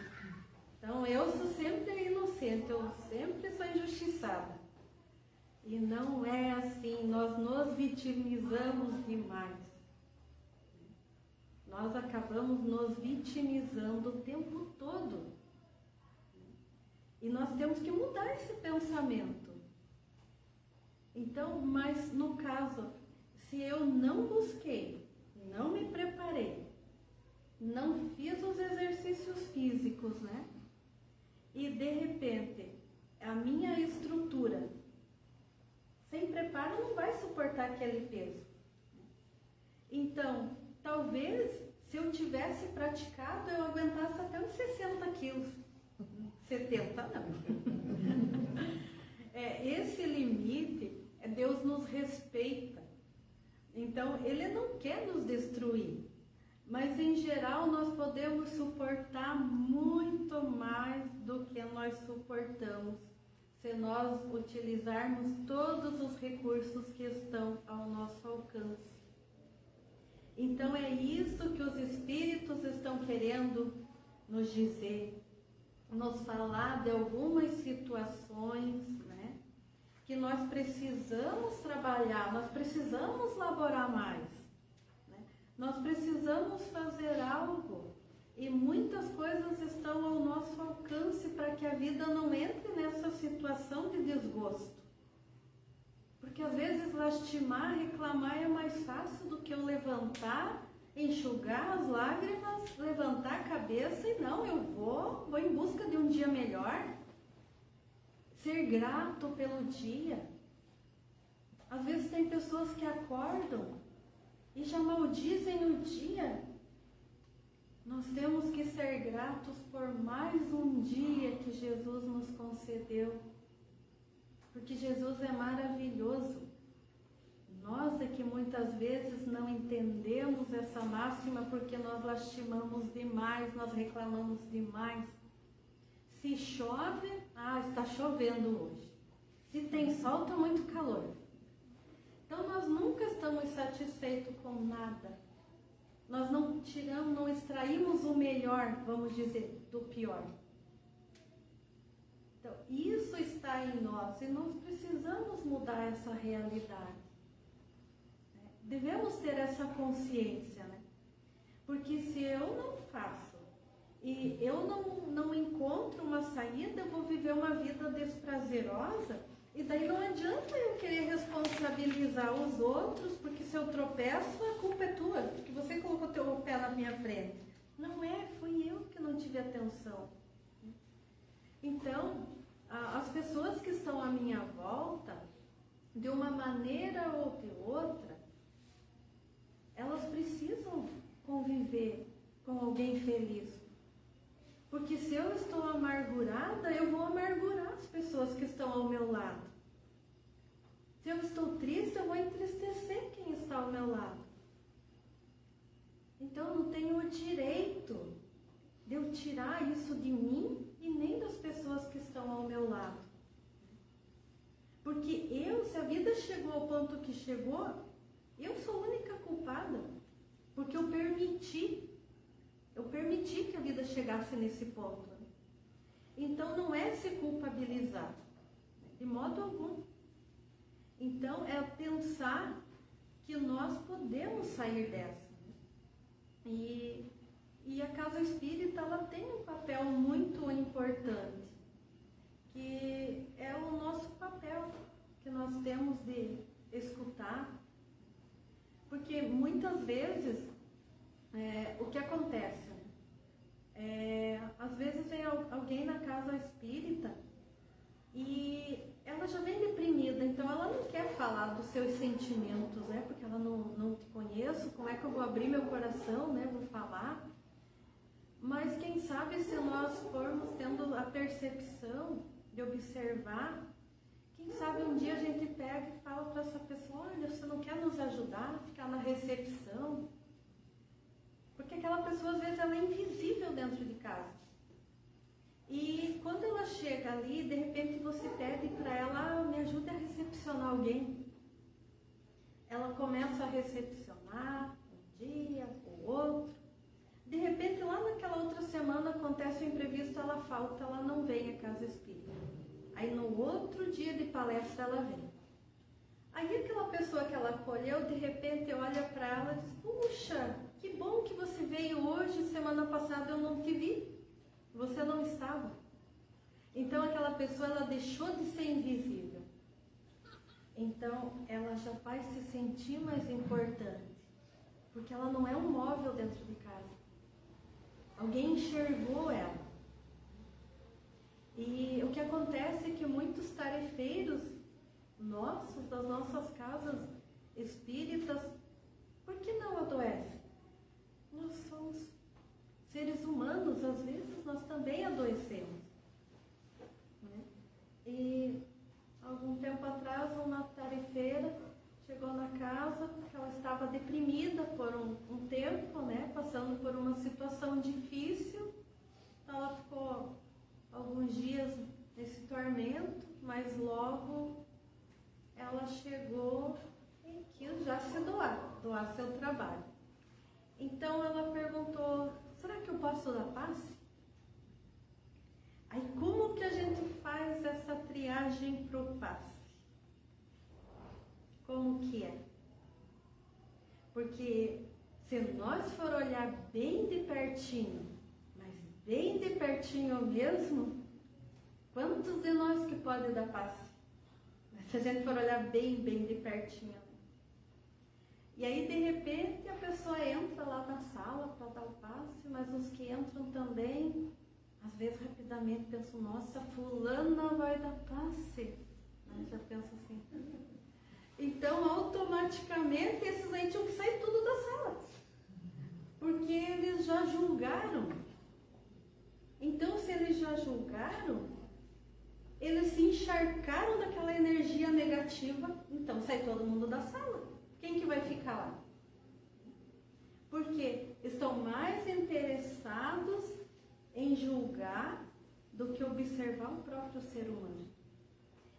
Então eu sou sempre inocente, eu sempre sou injustiçada. E não é assim, nós nos vitimizamos demais. Nós acabamos nos vitimizando o tempo todo. E nós temos que mudar esse pensamento. Então, mas no caso, se eu não busquei, não me preparei, não fiz os exercícios físicos, né? E de repente, a minha estrutura, sem preparo, não vai suportar aquele peso. Então, talvez, se eu tivesse praticado, eu aguentasse até uns 60 quilos. 70 não. Esse limite, Deus nos respeita. Então, Ele não quer nos destruir, mas em geral nós podemos suportar muito mais do que nós suportamos, se nós utilizarmos todos os recursos que estão ao nosso alcance. Então é isso que os espíritos estão querendo nos dizer, nos falar de algumas situações, que nós precisamos trabalhar, nós precisamos laborar mais, né? Nós precisamos fazer algo e muitas coisas estão ao nosso alcance para que a vida não entre nessa situação de desgosto. Porque às vezes lastimar, reclamar é mais fácil do que eu levantar enxugar as lágrimas, levantar a cabeça e não, eu vou em busca de um dia melhor. Ser grato pelo dia. Às vezes tem pessoas que acordam e já maldizem o dia. Nós temos que ser gratos por mais um dia que Jesus nos concedeu. Porque Jesus é maravilhoso. Nós é que muitas vezes não entendemos essa máxima porque nós lastimamos demais, nós reclamamos demais. Se chove, está chovendo hoje. Se tem sol, está muito calor. Então nós nunca estamos satisfeitos com nada. Nós não extraímos o melhor, vamos dizer, do pior. Então isso está em nós e nós precisamos mudar essa realidade. Devemos ter essa consciência, né? Porque se eu não faço e eu não encontro uma saída, eu vou viver uma vida desprazerosa e daí não adianta eu querer responsabilizar os outros, porque se eu tropeço, a culpa é tua, porque você colocou teu pé na minha frente. Não é, fui eu que não tive atenção. Então, as pessoas que estão à minha volta, de uma maneira ou de outra, elas precisam conviver com alguém feliz. Porque se eu estou amargurada, eu vou amargurar as pessoas que estão ao meu lado. Se eu estou triste, eu vou entristecer quem está ao meu lado. Então, eu não tenho o direito de eu tirar isso de mim e nem das pessoas que estão ao meu lado. Porque se a vida chegou ao ponto que chegou, eu sou a única culpada. Porque eu permiti que a vida chegasse nesse ponto. Então, não é se culpabilizar, de modo algum. Então, é pensar que nós podemos sair dessa. E a casa espírita, ela tem um papel muito importante, que é o nosso papel, que nós temos de escutar. Porque muitas vezes, o que acontece? Às vezes vem alguém na casa espírita e ela já vem deprimida, então ela não quer falar dos seus sentimentos, né? Porque ela não te conheço, como é que eu vou abrir meu coração, né? Vou falar. Mas quem sabe se nós formos tendo a percepção de observar, quem sabe um dia a gente pega e fala para essa pessoa, olha, você não quer nos ajudar a ficar na recepção? Porque aquela pessoa, às vezes, ela é invisível dentro de casa. E quando ela chega ali, de repente você pede para ela, me ajude a recepcionar alguém. Ela começa a recepcionar um dia, o outro. De repente, lá naquela outra semana, acontece um imprevisto, ela falta, ela não vem à casa espírita. Aí no outro dia de palestra ela vem. Aí aquela pessoa que ela acolheu, de repente olha para ela e diz, puxa, que bom que você veio hoje, semana passada eu não te vi. Você não estava. Então aquela pessoa, ela deixou de ser invisível. Então ela já vai se sentir mais importante. Porque ela não é um móvel dentro de casa. Alguém enxergou ela. E o que acontece é que muitos tarefeiros nossos, das nossas casas espíritas, por que não adoecem? Nós somos seres humanos, às vezes nós também adoecemos. Né? E algum tempo atrás, uma tarefeira chegou na casa, porque ela estava deprimida por um tempo, né? Passando por uma situação difícil. Então ela ficou alguns dias nesse tormento, mas logo ela chegou e quis já se doar seu trabalho. Então ela perguntou, será que eu posso dar passe? Aí como que a gente faz essa triagem para o passe? Como que é? Porque se nós for olhar bem de pertinho, mas bem de pertinho mesmo, quantos de nós que pode dar passe? Se a gente for olhar bem de pertinho. E aí, de repente, a pessoa entra lá na sala para dar o passe, mas os que entram também, às vezes, rapidamente pensam, nossa, fulana vai dar passe. Aí já pensa assim. Então, automaticamente, esses aí tinham que sair tudo da sala. Porque eles já julgaram. Então, se eles já julgaram, eles se encharcaram daquela energia negativa, então sai todo mundo da sala. Quem que vai ficar lá? Porque estão mais interessados em julgar do que observar o próprio ser humano.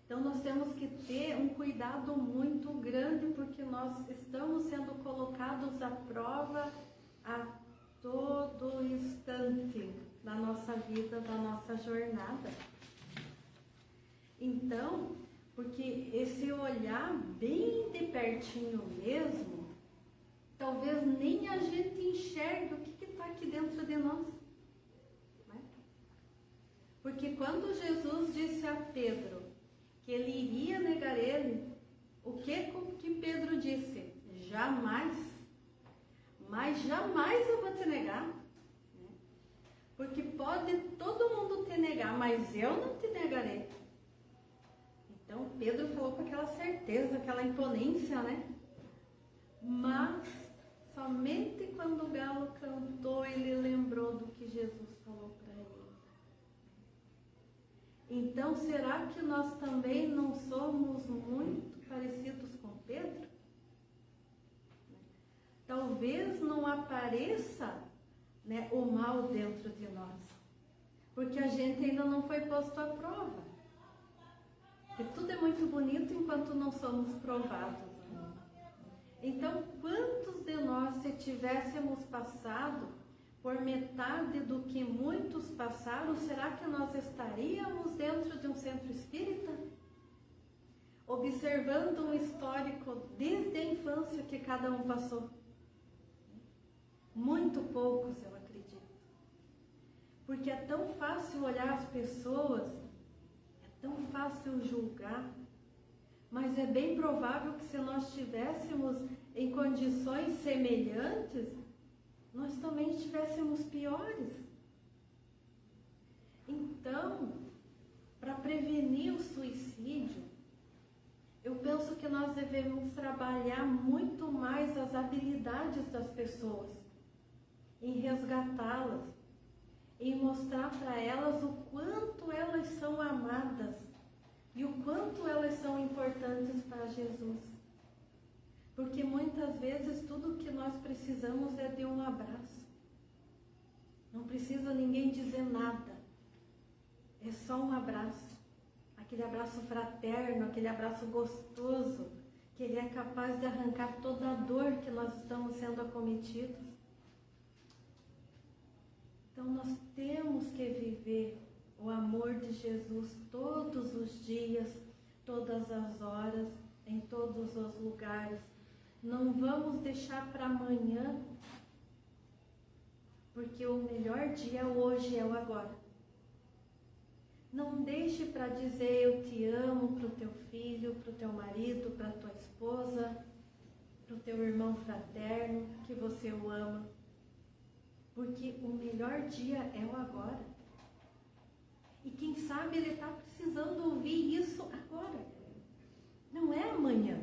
Então nós temos que ter um cuidado muito grande, porque nós estamos sendo colocados à prova a todo instante da nossa vida, da nossa jornada. Então, porque esse olhar bem de pertinho mesmo, talvez nem a gente enxergue o que está aqui dentro de nós. Né? Porque quando Jesus disse a Pedro que ele iria negar ele, o que Pedro disse? Jamais, mas jamais eu vou te negar. Né? Porque pode todo mundo te negar, mas eu não te negarei. Então, Pedro falou com aquela certeza, aquela imponência, né? Mas, somente quando o galo cantou, ele lembrou do que Jesus falou para ele. Então, será que nós também não somos muito parecidos com Pedro? Talvez não apareça, né, o mal dentro de nós, porque a gente ainda não foi posto à prova. E tudo é muito bonito enquanto não somos provados. Né? Então, quantos de nós, se tivéssemos passado por metade do que muitos passaram, será que nós estaríamos dentro de um centro espírita? Observando um histórico desde a infância que cada um passou? Muito poucos, eu acredito. Porque é tão fácil olhar as pessoas, tão fácil julgar, mas é bem provável que se nós estivéssemos em condições semelhantes, nós também estivéssemos piores. Então, para prevenir o suicídio, eu penso que nós devemos trabalhar muito mais as habilidades das pessoas, em resgatá-las, em mostrar para elas o quanto elas são amadas e o quanto elas são importantes para Jesus. Porque muitas vezes tudo que nós precisamos é de um abraço. Não precisa ninguém dizer nada. É só um abraço. Aquele abraço fraterno, aquele abraço gostoso, que ele é capaz de arrancar toda a dor que nós estamos sendo acometidos. Então nós temos que viver o amor de Jesus todos os dias, todas as horas, em todos os lugares. Não vamos deixar para amanhã, porque o melhor dia hoje é o agora. Não deixe para dizer eu te amo para o teu filho, para o teu marido, para a tua esposa, para o teu irmão fraterno, que você o ama. Porque o melhor dia é o agora. E quem sabe ele está precisando ouvir isso agora. Não é amanhã.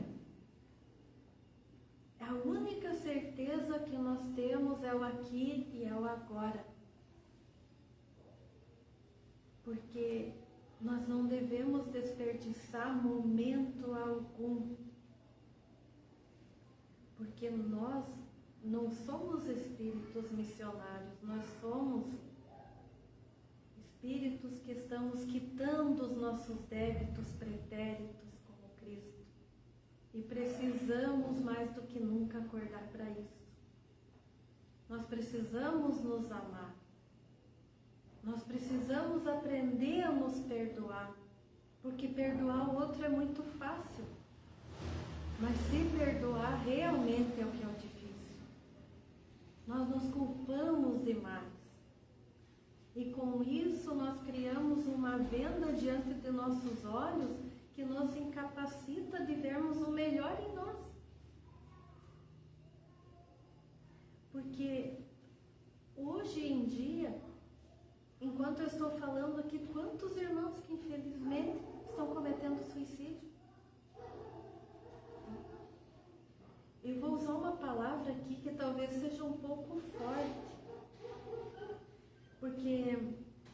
A única certeza que nós temos é o aqui e é o agora. Porque nós não devemos desperdiçar momento algum. Porque nós não somos espíritos missionários, nós somos espíritos que estamos quitando os nossos débitos pretéritos como Cristo. E precisamos mais do que nunca acordar para isso. Nós precisamos nos amar. Nós precisamos aprender a nos perdoar. Porque perdoar o outro é muito fácil. Mas se perdoar realmente é o que é o difícil. Nós nos culpamos demais. E com isso nós criamos uma venda diante de nossos olhos que nos incapacita de vermos o melhor em nós. só uma palavra aqui que talvez seja um pouco forte. Porque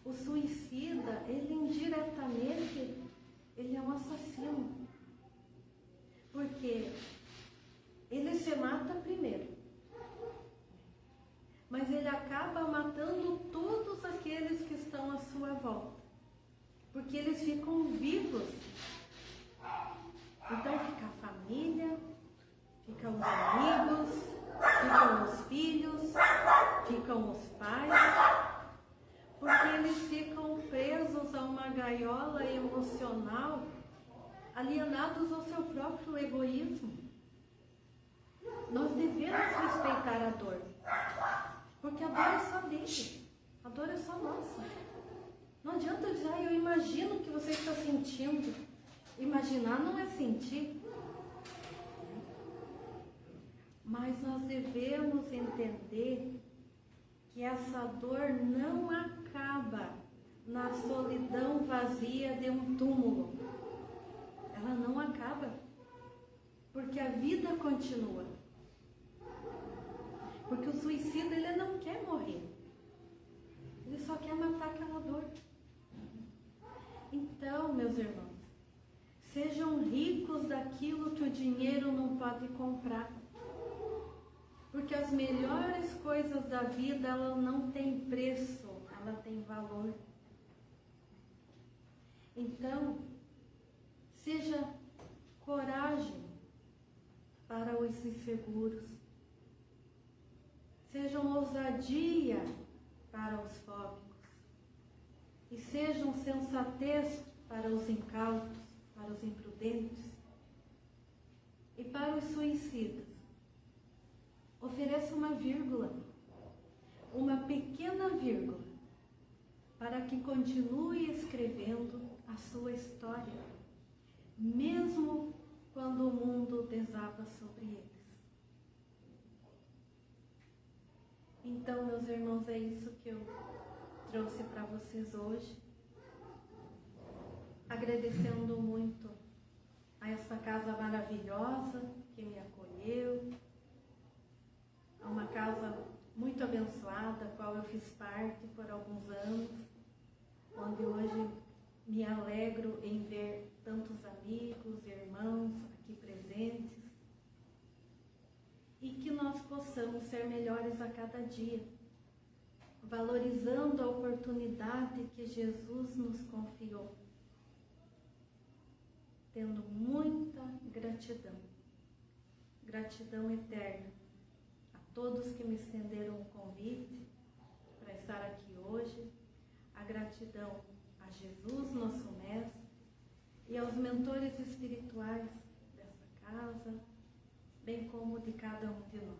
o suicida, ele indiretamente, ele é um assassino. Porque ele se mata primeiro. Mas ele acaba matando todos aqueles que estão à sua volta. Porque eles ficam vivos. Então fica a família, ficam os amigos, ficam os filhos, ficam os pais. Porque eles ficam presos a uma gaiola emocional, alienados ao seu próprio egoísmo. Nós devemos respeitar a dor, porque a dor é só dele, a dor é só nossa. Não adianta dizer, eu imagino o que você está sentindo. Imaginar não é sentir. Mas nós devemos entender que essa dor não acaba na solidão vazia de um túmulo. Ela não acaba, porque a vida continua. Porque o suicida, ele não quer morrer. Ele só quer matar aquela dor. Então, meus irmãos, sejam ricos daquilo que o dinheiro não pode comprar. Porque as melhores coisas da vida, ela não tem preço, ela tem valor. Então, seja coragem para os inseguros. Sejam ousadia para os fóbicos. E sejam sensatez para os incautos, para os imprudentes. E para os suicidas, ofereça uma vírgula, uma pequena vírgula, para que continue escrevendo a sua história, mesmo quando o mundo desaba sobre eles. Então, meus irmãos, é isso que eu trouxe para vocês hoje, agradecendo muito a essa casa maravilhosa que me acolheu, a uma casa muito abençoada, a qual eu fiz parte por alguns anos, onde hoje me alegro em ver tantos amigos, irmãos aqui presentes, e que nós possamos ser melhores a cada dia, valorizando a oportunidade que Jesus nos confiou, tendo muita gratidão, gratidão eterna a todos que me estenderam o convite para estar aqui hoje, a gratidão a Jesus, nosso Mestre, e aos mentores espirituais dessa casa, bem como de cada um de nós.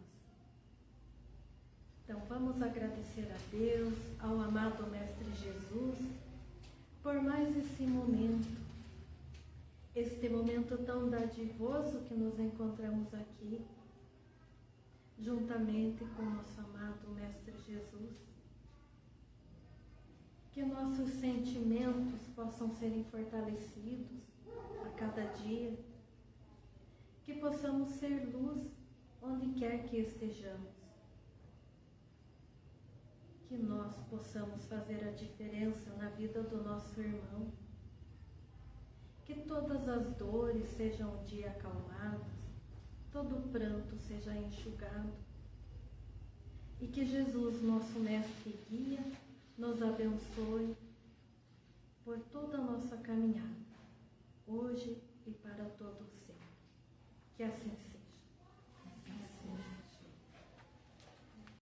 Então vamos agradecer a Deus, ao amado Mestre Jesus, por mais esse momento tão dadivoso que nos encontramos aqui, juntamente com o nosso amado Mestre Jesus. Que nossos sentimentos possam serem fortalecidos a cada dia, que possamos ser luz onde quer que estejamos, que nós possamos fazer a diferença na vida do nosso irmão, que todas as dores sejam um dia acalmadas, todo pranto seja enxugado, e que Jesus, nosso Mestre e Guia, nos abençoe por toda a nossa caminhada, hoje e para todo o sempre. Que assim seja.